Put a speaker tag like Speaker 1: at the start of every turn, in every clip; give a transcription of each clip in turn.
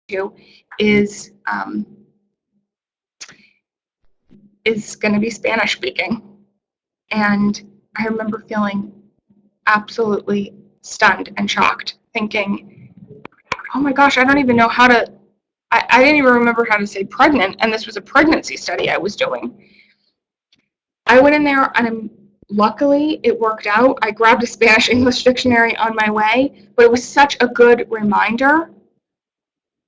Speaker 1: to is going to be Spanish speaking. And I remember feeling absolutely stunned and shocked, thinking, oh my gosh, I don't even know how to, I didn't even remember how to say pregnant, and this was a pregnancy study I was doing. I went in there, and luckily it worked out. I grabbed a Spanish-English dictionary on my way, but it was such a good reminder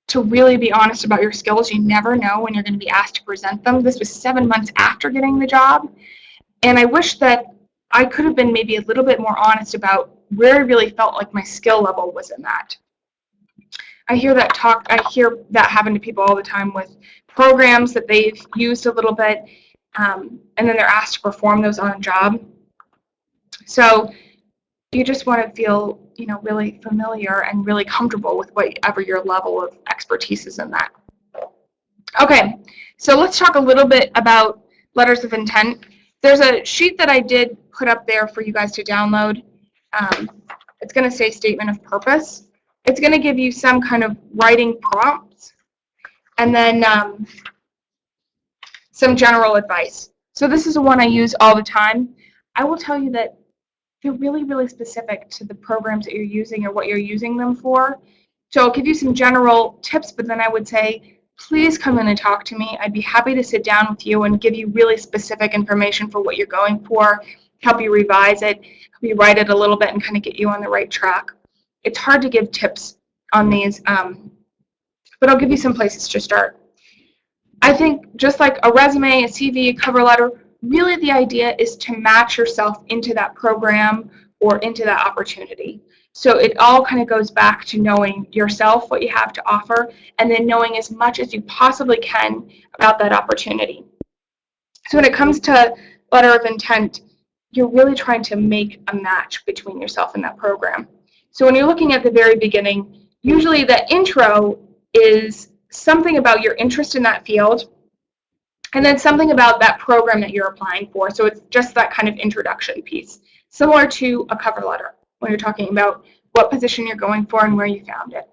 Speaker 1: to really be honest about your skills. You never know when you're going to be asked to present them. This was 7 months after getting the job, and I wish that I could have been maybe a little bit more honest about where I really felt like my skill level was in that. I hear that happen to people all the time with programs that they've used a little bit, and then they're asked to perform those on a job. So you just want to feel, really familiar and really comfortable with whatever your level of expertise is in that. Okay, so let's talk a little bit about letters of intent. There's a sheet that I did put up there for you guys to download. It's going to say statement of purpose. It's going to give you some kind of writing prompts, and then some general advice. So this is the one I use all the time. I will tell you that they're really, really specific to the programs that you're using or what you're using them for. So I'll give you some general tips, but then I would say, please come in and talk to me. I'd be happy to sit down with you and give you really specific information for what you're going for, help you revise it, help you write it a little bit and kind of get you on the right track. It's hard to give tips on these, but I'll give you some places to start. I think just like a resume, a CV, a cover letter, really the idea is to match yourself into that program or into that opportunity. So it all kind of goes back to knowing yourself, what you have to offer, and then knowing as much as you possibly can about that opportunity. So when it comes to letter of intent, you're really trying to make a match between yourself and that program. So when you're looking at the very beginning, usually the intro is something about your interest in that field, and then something about that program that you're applying for. So it's just that kind of introduction piece, similar to a cover letter when you're talking about what position you're going for and where you found it.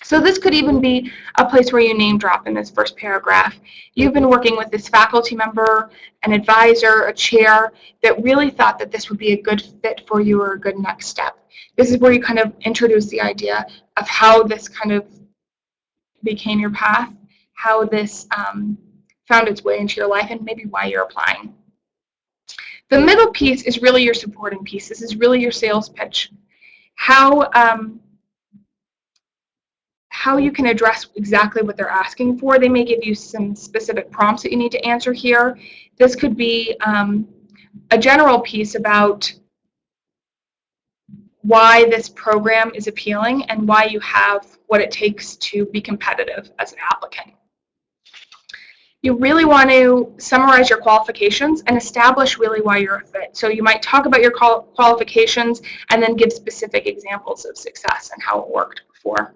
Speaker 1: So this could even be a place where you name drop in this first paragraph. You've been working with this faculty member, an advisor, a chair that really thought that this would be a good fit for you or a good next step. This is where you kind of introduce the idea of how this kind of became your path, how this found its way into your life, and maybe why you're applying. The middle piece is really your supporting piece. This is really your sales pitch. How you can address exactly what they're asking for. They may give you some specific prompts that you need to answer here. This could be a general piece about why this program is appealing and why you have what it takes to be competitive as an applicant. You really want to summarize your qualifications and establish really why you're a fit. So you might talk about your qualifications and then give specific examples of success and how it worked before.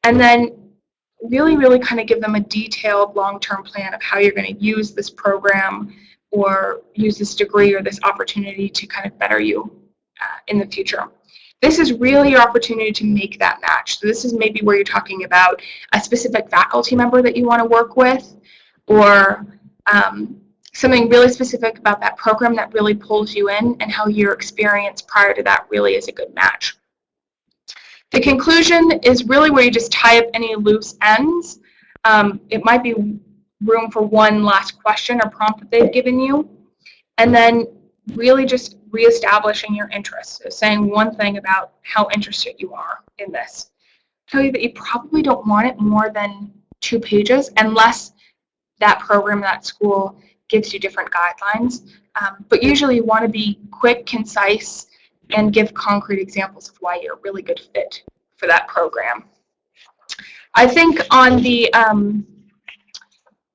Speaker 1: And then really kind of give them a detailed long-term plan of how you're going to use this program or use this degree or this opportunity to kind of better you in the future. This is really your opportunity to make that match. So this is maybe where you're talking about a specific faculty member that you want to work with, or something really specific about that program that really pulls you in, and how your experience prior to that really is a good match. The conclusion is really where you just tie up any loose ends. It might be room for one last question or prompt that they've given you, and then really just reestablishing your interest. So saying one thing about how interested you are in this. Tell you that you probably don't want it more than 2 pages unless that program, that school gives you different guidelines. But usually you want to be quick, concise, and give concrete examples of why you're a really good fit for that program. I think on the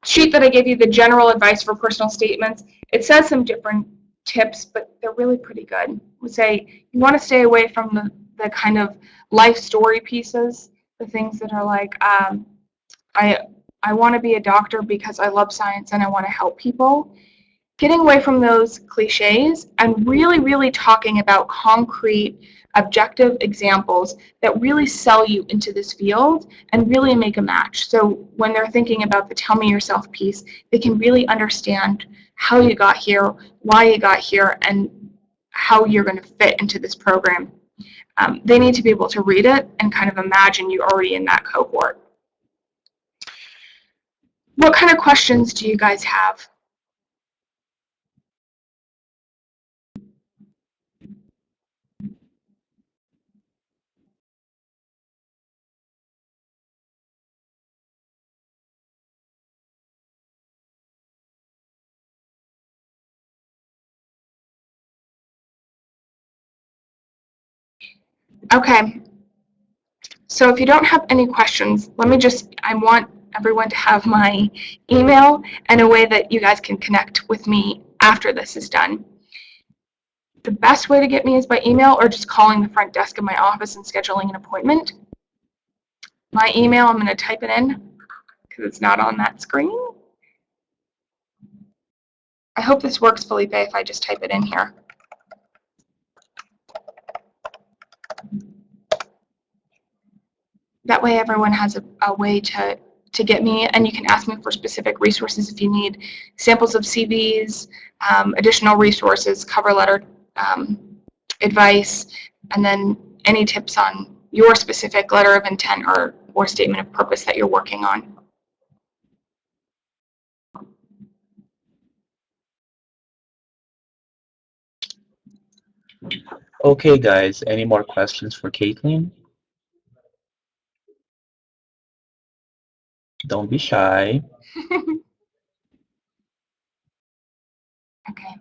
Speaker 1: sheet that I gave you, the general advice for personal statements, it says some different tips, but they're really pretty good. I would say you want to stay away from the kind of life story pieces, the things that are like, I want to be a doctor because I love science and I want to help people. getting away from those cliches and really talking about concrete, objective examples that really sell you into this field and really make a match. So when they're thinking about the tell me yourself piece, they can really understand how you got here, why you got here, and how you're going to fit into this program. They need to be able to read it and kind of imagine you already in that cohort. What kind of questions do you guys have? Okay, so if you don't have any questions, I want everyone to have my email and a way that you guys can connect with me after this is done. The best way to get me is by email or just calling the front desk of my office and scheduling an appointment. My email, I'm going to type it in because it's not on that screen. I hope this works, Felipe, if I just type it in here. That way everyone has a way to get me, and you can ask me for specific resources if you need samples of CVs, additional resources, cover letter advice, and then any tips on your specific letter of intent or statement of purpose that you're working on.
Speaker 2: Okay, guys, any more questions for Caitlin? Don't be shy.
Speaker 1: Okay.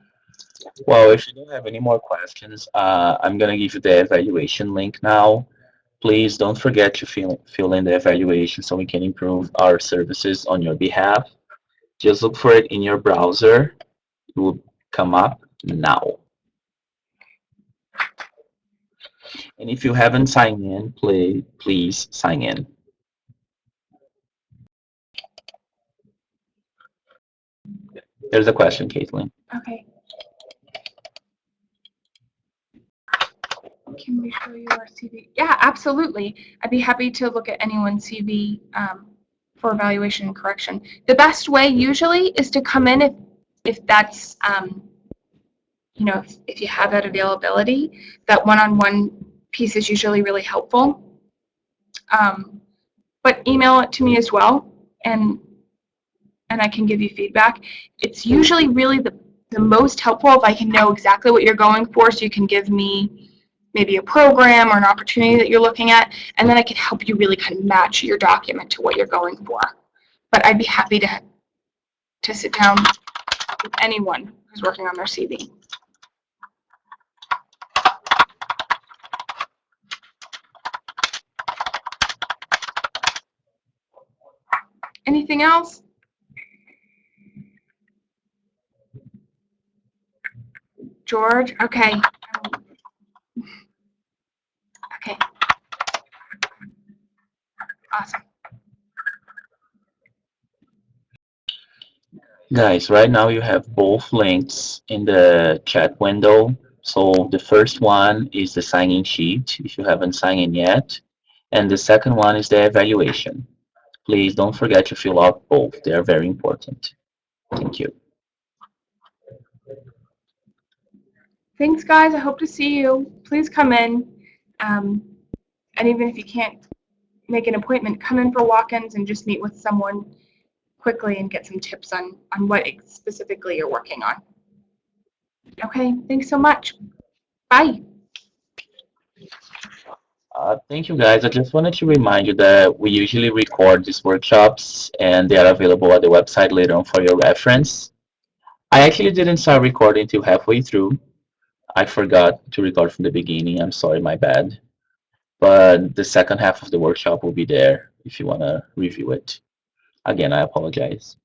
Speaker 2: Well, if you don't have any more questions, I'm going to give you the evaluation link now. Please don't forget to fill in the evaluation so we can improve our services on your behalf. Just look for it in your browser. It will come up now. And if you haven't signed in, please sign in. There's a question, Caitlin.
Speaker 1: Okay. Can we show you our CV? Yeah, absolutely. I'd be happy to look at anyone's CV for evaluation and correction. The best way usually is to come in if that's, you know, if you have that availability. That one-on-one piece is usually really helpful. But email it to me as well, and I can give you feedback. It's usually really the most helpful if I can know exactly what you're going for, so you can give me maybe a program or an opportunity that you're looking at, and then I can help you really kind of match your document to what you're going for. But I'd be happy to sit down with anyone who's working on their CV. Anything else? George? Okay. Okay. Awesome.
Speaker 2: Guys, right now you have both links in the chat window. So the first one is the sign-in sheet, if you haven't signed in yet. And the second one is the evaluation. Please don't forget to fill out both. They are very important. Thank you.
Speaker 1: Thanks, guys. I hope to see you. Please come in. And even if you can't make an appointment, come in for walk-ins and just meet with someone quickly and get some tips on what specifically you're working on. Okay, thanks so much. Bye.
Speaker 2: Thank you, guys. I just wanted to remind you that we usually record these workshops and they are available at the website later on for your reference. I actually didn't start recording until halfway through. I forgot to record from the beginning. I'm sorry, my bad. But the second half of the workshop will be there if you want to review it. Again, I apologize.